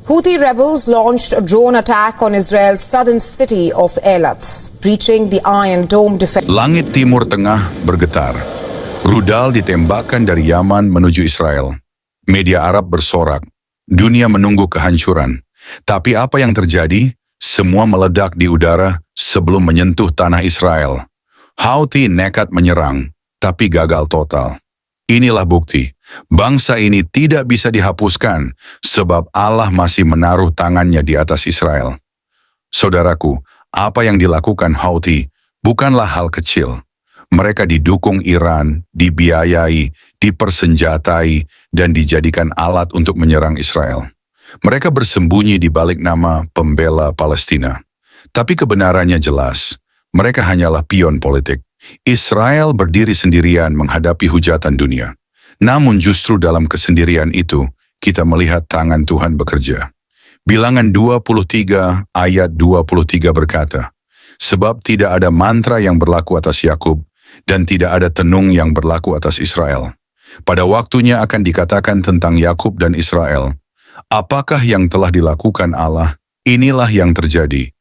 Houthi rebels launched a drone attack on Israel's southern city of Eilat, breaching the Iron Dome defense. Langit Timur Tengah bergetar. Rudal ditembakkan dari Yaman menuju Israel. Media Arab bersorak. Dunia menunggu kehancuran. Tapi apa yang terjadi? Semua meledak di udara sebelum menyentuh tanah Israel. Houthi nekat menyerang, tapi gagal total. Inilah bukti. Bangsa ini tidak bisa dihapuskan sebab Allah masih menaruh tangannya di atas Israel. Saudaraku, apa yang dilakukan Houthi bukanlah hal kecil. Mereka didukung Iran, dibiayai, dipersenjatai, dan dijadikan alat untuk menyerang Israel. Mereka bersembunyi di balik nama pembela Palestina. Tapi kebenarannya jelas, mereka hanyalah pion politik. Israel berdiri sendirian menghadapi hujatan dunia. Namun justru dalam kesendirian itu, kita melihat tangan Tuhan bekerja. Bilangan 23 ayat 23 berkata, "Sebab tidak ada mantra yang berlaku atas Yakub, dan tidak ada tenung yang berlaku atas Israel. Pada waktunya akan dikatakan tentang Yakub dan Israel, apakah yang telah dilakukan Allah? Inilah yang terjadi."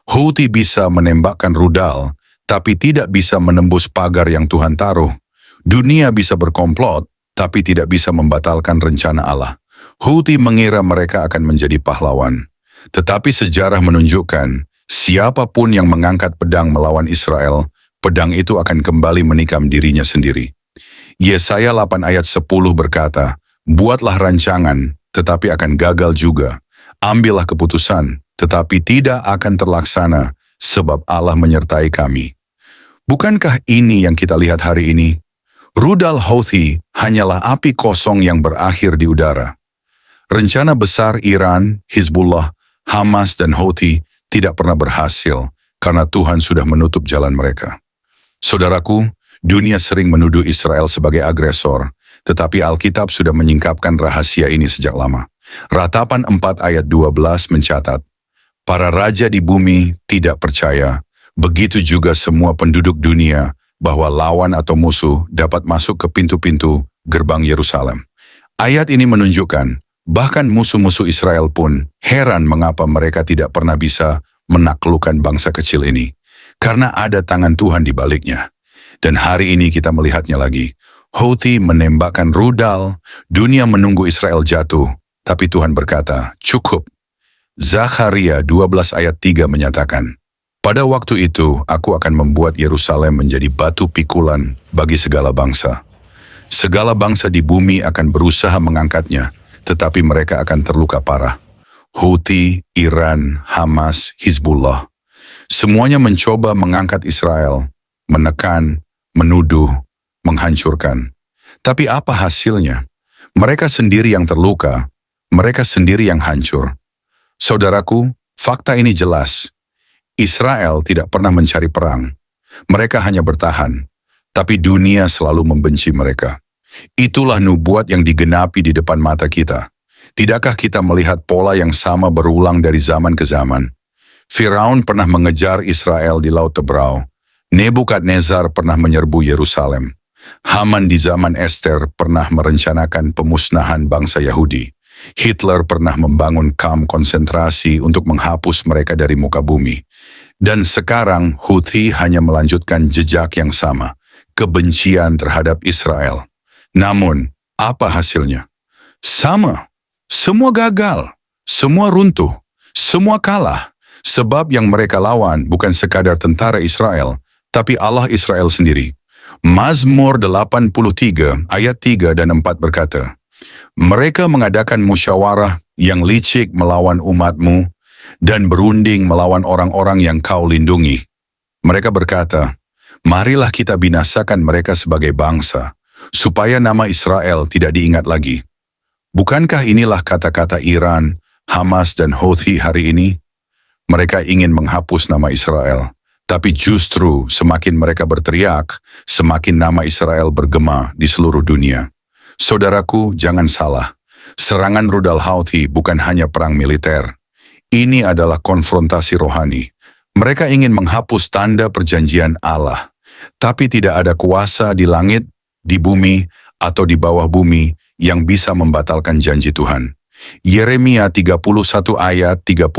Houthi bisa menembakkan rudal, tapi tidak bisa menembus pagar yang Tuhan taruh. Dunia bisa berkomplot, tapi tidak bisa membatalkan rencana Allah. Houthi mengira mereka akan menjadi pahlawan. Tetapi sejarah menunjukkan, siapapun yang mengangkat pedang melawan Israel, pedang itu akan kembali menikam dirinya sendiri. Yesaya 8 ayat 10 berkata, "Buatlah rancangan, tetapi akan gagal juga. Ambillah keputusan, tetapi tidak akan terlaksana, sebab Allah menyertai kami." Bukankah ini yang kita lihat hari ini? Rudal Houthi hanyalah api kosong yang berakhir di udara. Rencana besar Iran, Hizbullah, Hamas, dan Houthi tidak pernah berhasil karena Tuhan sudah menutup jalan mereka. Saudaraku, dunia sering menuduh Israel sebagai agresor, tetapi Alkitab sudah menyingkapkan rahasia ini sejak lama. Ratapan 4 ayat 12 mencatat, "Para raja di bumi tidak percaya, begitu juga semua penduduk dunia, bahwa lawan atau musuh dapat masuk ke pintu-pintu gerbang Yerusalem." Ayat ini menunjukkan, bahkan musuh-musuh Israel pun heran mengapa mereka tidak pernah bisa menaklukkan bangsa kecil ini. Karena ada tangan Tuhan di baliknya. Dan hari ini kita melihatnya lagi. Houthi menembakkan rudal, dunia menunggu Israel jatuh, tapi Tuhan berkata, "Cukup." Zakharia 12 ayat 3 menyatakan, "Pada waktu itu, aku akan membuat Yerusalem menjadi batu pikulan bagi segala bangsa. Segala bangsa di bumi akan berusaha mengangkatnya, tetapi mereka akan terluka parah." Houthi, Iran, Hamas, Hizbullah, semuanya mencoba mengangkat Israel, menekan, menuduh, menghancurkan. Tapi apa hasilnya? Mereka sendiri yang terluka, mereka sendiri yang hancur. Saudaraku, fakta ini jelas. Israel tidak pernah mencari perang. Mereka hanya bertahan, tapi dunia selalu membenci mereka. Itulah nubuat yang digenapi di depan mata kita. Tidakkah kita melihat pola yang sama berulang dari zaman ke zaman? Firaun pernah mengejar Israel di Laut Tebrau. Nebukadnezar pernah menyerbu Yerusalem. Haman di zaman Ester pernah merencanakan pemusnahan bangsa Yahudi. Hitler pernah membangun kamp konsentrasi untuk menghapus mereka dari muka bumi. Dan sekarang Houthi hanya melanjutkan jejak yang sama, kebencian terhadap Israel. Namun, apa hasilnya? Sama. Semua gagal, semua runtuh, semua kalah. Sebab yang mereka lawan bukan sekadar tentara Israel, tapi Allah Israel sendiri. Mazmur 83 ayat 3 dan 4 berkata, "Mereka mengadakan musyawarah yang licik melawan umatmu dan berunding melawan orang-orang yang kau lindungi. Mereka berkata, marilah kita binasakan mereka sebagai bangsa, supaya nama Israel tidak diingat lagi." Bukankah inilah kata-kata Iran, Hamas, dan Houthi hari ini? Mereka ingin menghapus nama Israel, tapi justru semakin mereka berteriak, semakin nama Israel bergema di seluruh dunia. Saudaraku, jangan salah. Serangan rudal Houthi bukan hanya perang militer. Ini adalah konfrontasi rohani. Mereka ingin menghapus tanda perjanjian Allah, tapi tidak ada kuasa di langit, di bumi, atau di bawah bumi yang bisa membatalkan janji Tuhan. Yeremia 31 ayat 35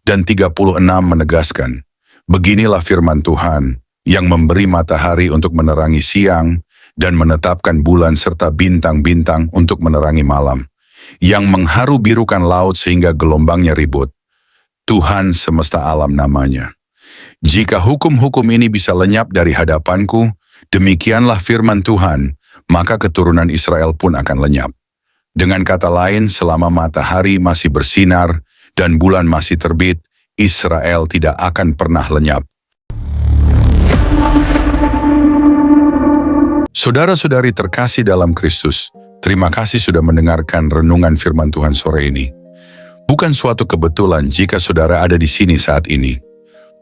dan 36 menegaskan, beginilah firman Tuhan yang memberi matahari untuk menerangi siang dan menetapkan bulan serta bintang-bintang untuk menerangi malam, yang mengharu birukan laut sehingga gelombangnya ribut. Tuhan semesta alam namanya. Jika hukum-hukum ini bisa lenyap dari hadapanku, demikianlah firman Tuhan, maka keturunan Israel pun akan lenyap. Dengan kata lain, selama matahari masih bersinar dan bulan masih terbit, Israel tidak akan pernah lenyap. Saudara-saudari terkasih dalam Kristus, terima kasih sudah mendengarkan renungan firman Tuhan sore ini. Bukan suatu kebetulan jika saudara ada di sini saat ini.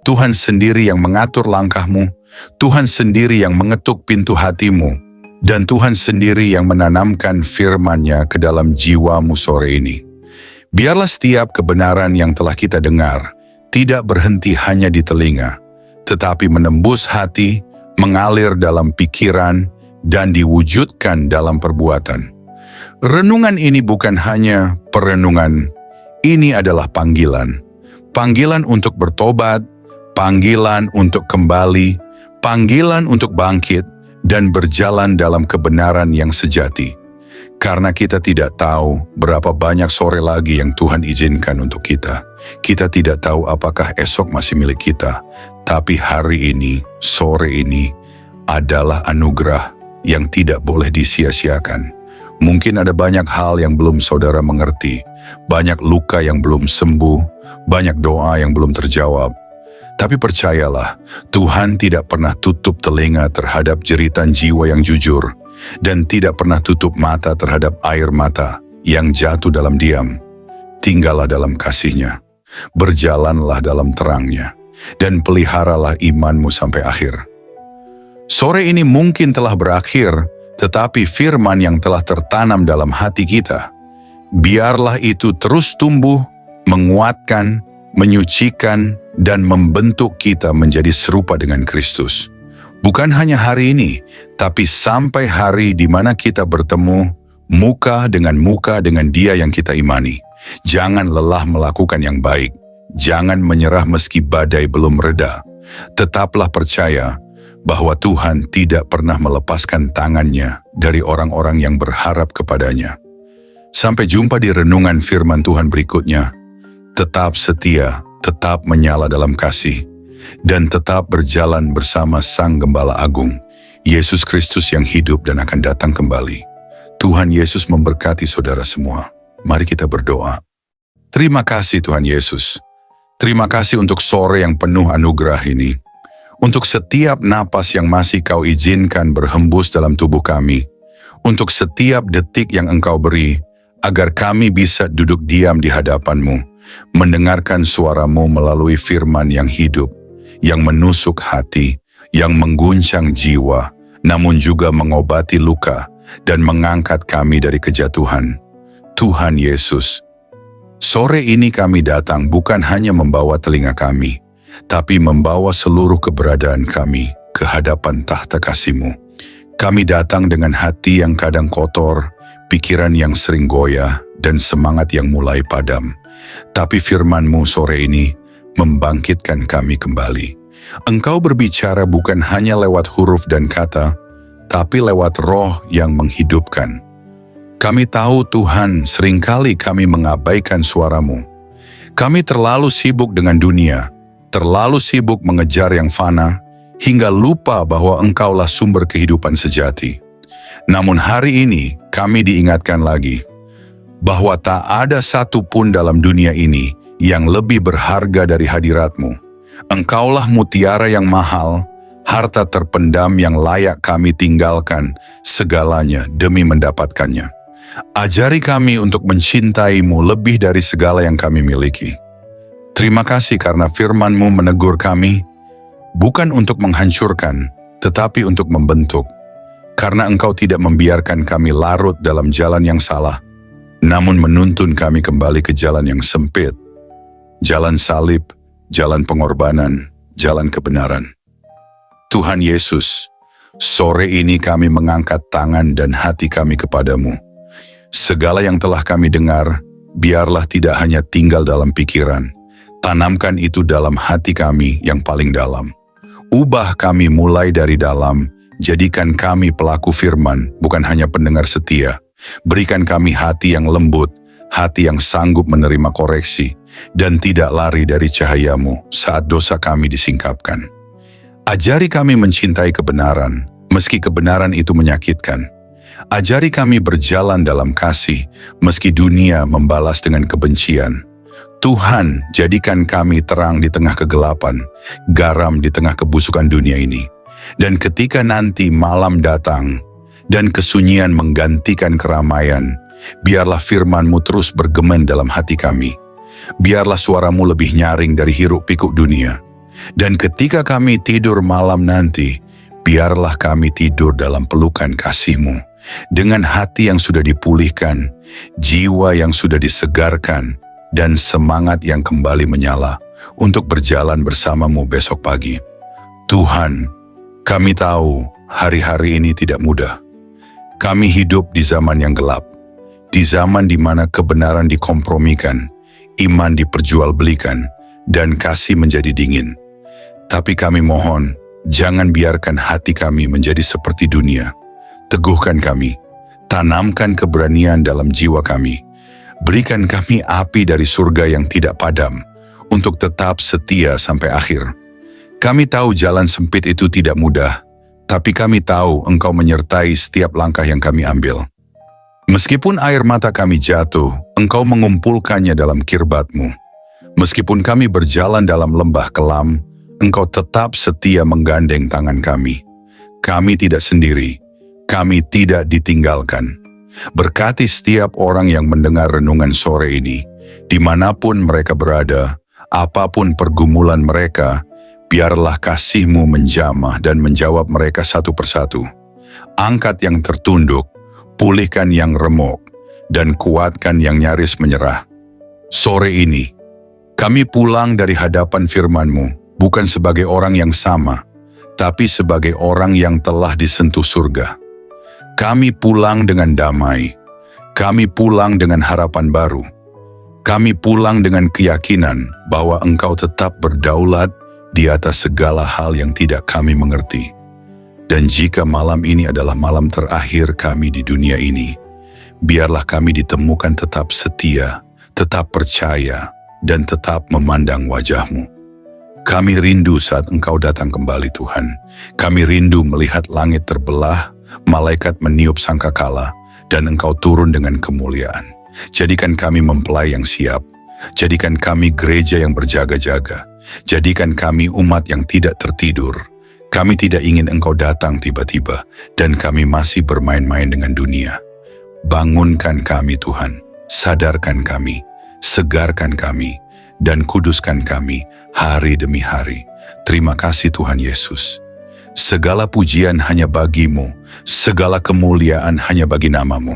Tuhan sendiri yang mengatur langkahmu, Tuhan sendiri yang mengetuk pintu hatimu, dan Tuhan sendiri yang menanamkan firman-Nya ke dalam jiwamu sore ini. Biarlah setiap kebenaran yang telah kita dengar tidak berhenti hanya di telinga, tetapi menembus hati, mengalir dalam pikiran, dan diwujudkan dalam perbuatan. Renungan ini bukan hanya perenungan, ini adalah panggilan. Panggilan untuk bertobat, panggilan untuk kembali, panggilan untuk bangkit, dan berjalan dalam kebenaran yang sejati. Karena kita tidak tahu berapa banyak sore lagi yang Tuhan izinkan untuk kita. Kita tidak tahu apakah esok masih milik kita. Tapi hari ini, sore ini, adalah anugerah yang tidak boleh disia-siakan. Mungkin ada banyak hal yang belum saudara mengerti, banyak luka yang belum sembuh, banyak doa yang belum terjawab. Tapi percayalah, Tuhan tidak pernah tutup telinga terhadap jeritan jiwa yang jujur, dan tidak pernah tutup mata terhadap air mata yang jatuh dalam diam. Tinggallah dalam kasih-Nya, berjalanlah dalam terang-Nya, dan peliharalah imanmu sampai akhir. Sore ini mungkin telah berakhir, tetapi firman yang telah tertanam dalam hati kita, biarlah itu terus tumbuh, menguatkan, menyucikan, dan membentuk kita menjadi serupa dengan Kristus. Bukan hanya hari ini, tapi sampai hari di mana kita bertemu muka dengan Dia yang kita imani. Jangan lelah melakukan yang baik. Jangan menyerah meski badai belum reda. Tetaplah percaya bahwa Tuhan tidak pernah melepaskan tangan-Nya dari orang-orang yang berharap kepadanya. Sampai jumpa di renungan firman Tuhan berikutnya. Tetap setia, tetap menyala dalam kasih, dan tetap berjalan bersama Sang Gembala Agung, Yesus Kristus yang hidup dan akan datang kembali. Tuhan Yesus memberkati saudara semua. Mari kita berdoa. Terima kasih Tuhan Yesus. Terima kasih untuk sore yang penuh anugerah ini. Untuk setiap napas yang masih Kau izinkan berhembus dalam tubuh kami. Untuk setiap detik yang Engkau beri, agar kami bisa duduk diam di hadapan-Mu, mendengarkan suara-Mu melalui firman yang hidup, yang menusuk hati, yang mengguncang jiwa, namun juga mengobati luka dan mengangkat kami dari kejatuhan. Tuhan Yesus, sore ini kami datang bukan hanya membawa telinga kami, tapi membawa seluruh keberadaan kami ke hadapan tahta kasih-Mu. Kami datang dengan hati yang kadang kotor, pikiran yang sering goyah, dan semangat yang mulai padam. Tapi firman-Mu sore ini membangkitkan kami kembali. Engkau berbicara bukan hanya lewat huruf dan kata, tapi lewat roh yang menghidupkan. Kami tahu Tuhan, seringkali kami mengabaikan suara-Mu. Kami terlalu sibuk dengan dunia, terlalu sibuk mengejar yang fana, hingga lupa bahwa Engkaulah sumber kehidupan sejati. Namun hari ini kami diingatkan lagi, bahwa tak ada satu pun dalam dunia ini yang lebih berharga dari hadirat-Mu. Engkaulah mutiara yang mahal, harta terpendam yang layak kami tinggalkan segalanya demi mendapatkannya. Ajari kami untuk mencintai-Mu lebih dari segala yang kami miliki. Terima kasih karena firman-Mu menegur kami, bukan untuk menghancurkan, tetapi untuk membentuk. Karena Engkau tidak membiarkan kami larut dalam jalan yang salah, namun menuntun kami kembali ke jalan yang sempit, jalan salib, jalan pengorbanan, jalan kebenaran. Tuhan Yesus, sore ini kami mengangkat tangan dan hati kami kepadamu. Segala yang telah kami dengar, biarlah tidak hanya tinggal dalam pikiran. Tanamkan itu dalam hati kami yang paling dalam. Ubah kami mulai dari dalam, jadikan kami pelaku firman, bukan hanya pendengar setia. Berikan kami hati yang lembut, hati yang sanggup menerima koreksi, dan tidak lari dari cahaya-Mu saat dosa kami disingkapkan. Ajari kami mencintai kebenaran, meski kebenaran itu menyakitkan. Ajari kami berjalan dalam kasih, meski dunia membalas dengan kebencian. Tuhan, jadikan kami terang di tengah kegelapan, garam di tengah kebusukan dunia ini. Dan ketika nanti malam datang, dan kesunyian menggantikan keramaian, biarlah firman-Mu terus bergema dalam hati kami. Biarlah suara-Mu lebih nyaring dari hiruk-pikuk dunia. Dan ketika kami tidur malam nanti, biarlah kami tidur dalam pelukan kasih-Mu. Dengan hati yang sudah dipulihkan, jiwa yang sudah disegarkan, dan semangat yang kembali menyala untuk berjalan bersama-Mu besok pagi. Tuhan, kami tahu hari-hari ini tidak mudah. Kami hidup di zaman yang gelap, di zaman di mana kebenaran dikompromikan, iman diperjualbelikan, dan kasih menjadi dingin. Tapi kami mohon, jangan biarkan hati kami menjadi seperti dunia. Teguhkan kami, tanamkan keberanian dalam jiwa kami. Berikan kami api dari surga yang tidak padam, untuk tetap setia sampai akhir. Kami tahu jalan sempit itu tidak mudah, tapi kami tahu Engkau menyertai setiap langkah yang kami ambil. Meskipun air mata kami jatuh, Engkau mengumpulkannya dalam kirbat-Mu. Meskipun kami berjalan dalam lembah kelam, Engkau tetap setia menggandeng tangan kami. Kami tidak sendiri. Kami tidak ditinggalkan. Berkati setiap orang yang mendengar renungan sore ini, dimanapun mereka berada, apapun pergumulan mereka, biarlah kasih-Mu menjamah dan menjawab mereka satu persatu. Angkat yang tertunduk, pulihkan yang remuk, dan kuatkan yang nyaris menyerah. Sore ini, kami pulang dari hadapan firman-Mu, bukan sebagai orang yang sama, tapi sebagai orang yang telah disentuh surga. Kami pulang dengan damai. Kami pulang dengan harapan baru. Kami pulang dengan keyakinan bahwa Engkau tetap berdaulat di atas segala hal yang tidak kami mengerti. Dan jika malam ini adalah malam terakhir kami di dunia ini, biarlah kami ditemukan tetap setia, tetap percaya, dan tetap memandang wajah-Mu. Kami rindu saat Engkau datang kembali, Tuhan. Kami rindu melihat langit terbelah, malaikat meniup sangkakala, dan Engkau turun dengan kemuliaan. Jadikan kami mempelai yang siap. Jadikan kami gereja yang berjaga-jaga. Jadikan kami umat yang tidak tertidur. Kami tidak ingin Engkau datang tiba-tiba, dan kami masih bermain-main dengan dunia. Bangunkan kami, Tuhan. Sadarkan kami. Segarkan kami. Dan kuduskan kami hari demi hari. Terima kasih Tuhan Yesus. Segala pujian hanya bagi-Mu, segala kemuliaan hanya bagi nama-Mu,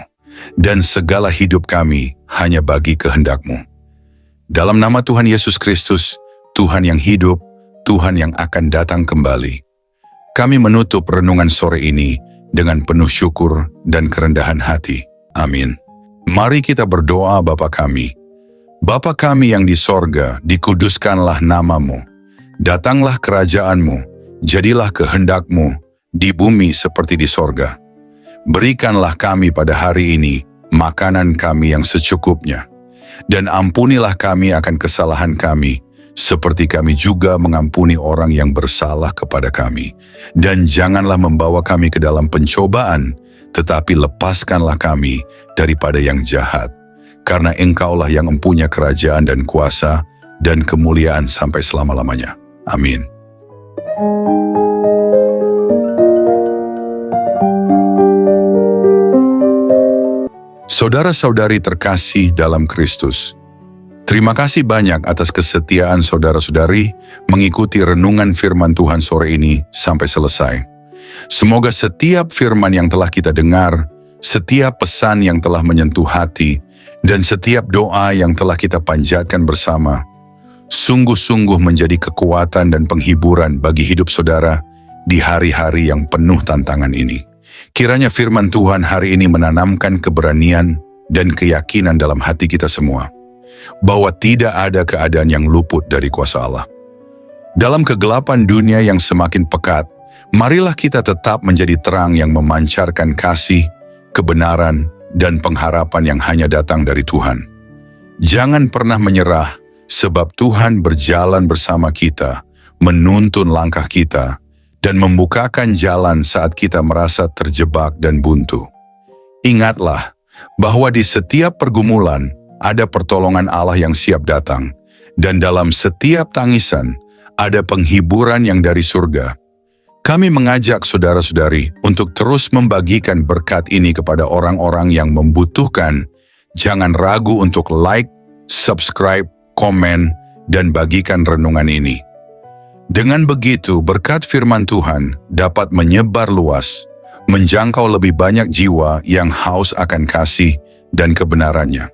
dan segala hidup kami hanya bagi kehendak-Mu. Dalam nama Tuhan Yesus Kristus, Tuhan yang hidup, Tuhan yang akan datang kembali, kami menutup renungan sore ini dengan penuh syukur dan kerendahan hati. Amin. Mari kita berdoa. Bapa kami. Bapa kami yang di sorga, dikuduskanlah nama-Mu. Datanglah kerajaan-Mu. Jadilah kehendak-Mu di bumi seperti di sorga. Berikanlah kami pada hari ini makanan kami yang secukupnya. Dan ampunilah kami akan kesalahan kami, seperti kami juga mengampuni orang yang bersalah kepada kami. Dan janganlah membawa kami ke dalam pencobaan, tetapi lepaskanlah kami daripada yang jahat. Karena Engkaulah yang mempunyai kerajaan dan kuasa dan kemuliaan sampai selama-lamanya. Amin. Saudara-saudari terkasih dalam Kristus, terima kasih banyak atas kesetiaan saudara-saudari mengikuti renungan firman Tuhan sore ini sampai selesai. Semoga setiap firman yang telah kita dengar, setiap pesan yang telah menyentuh hati, dan setiap doa yang telah kita panjatkan bersama, sungguh-sungguh menjadi kekuatan dan penghiburan bagi hidup saudara di hari-hari yang penuh tantangan ini. Kiranya firman Tuhan hari ini menanamkan keberanian dan keyakinan dalam hati kita semua bahwa tidak ada keadaan yang luput dari kuasa Allah. Dalam kegelapan dunia yang semakin pekat, marilah kita tetap menjadi terang yang memancarkan kasih, kebenaran, dan pengharapan yang hanya datang dari Tuhan. Jangan pernah menyerah, sebab Tuhan berjalan bersama kita, menuntun langkah kita, dan membukakan jalan saat kita merasa terjebak dan buntu. Ingatlah bahwa di setiap pergumulan ada pertolongan Allah yang siap datang, dan dalam setiap tangisan ada penghiburan yang dari surga. Kami mengajak saudara-saudari untuk terus membagikan berkat ini kepada orang-orang yang membutuhkan. Jangan ragu untuk like, subscribe, komen, dan bagikan renungan ini. Dengan begitu, berkat firman Tuhan dapat menyebar luas, menjangkau lebih banyak jiwa yang haus akan kasih dan kebenarannya.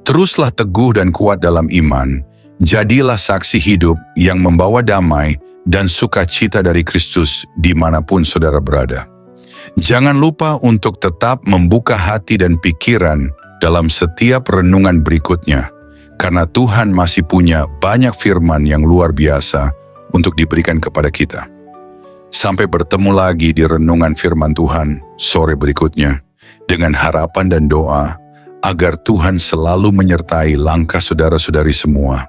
Teruslah teguh dan kuat dalam iman, jadilah saksi hidup yang membawa damai dan sukacita dari Kristus dimanapun saudara berada. Jangan lupa untuk tetap membuka hati dan pikiran dalam setiap renungan berikutnya, karena Tuhan masih punya banyak firman yang luar biasa untuk diberikan kepada kita. Sampai bertemu lagi di renungan firman Tuhan sore berikutnya, dengan harapan dan doa agar Tuhan selalu menyertai langkah saudara-saudari semua,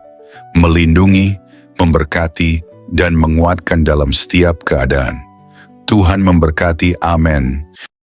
melindungi, memberkati, dan menguatkan dalam setiap keadaan. Tuhan memberkati, amin.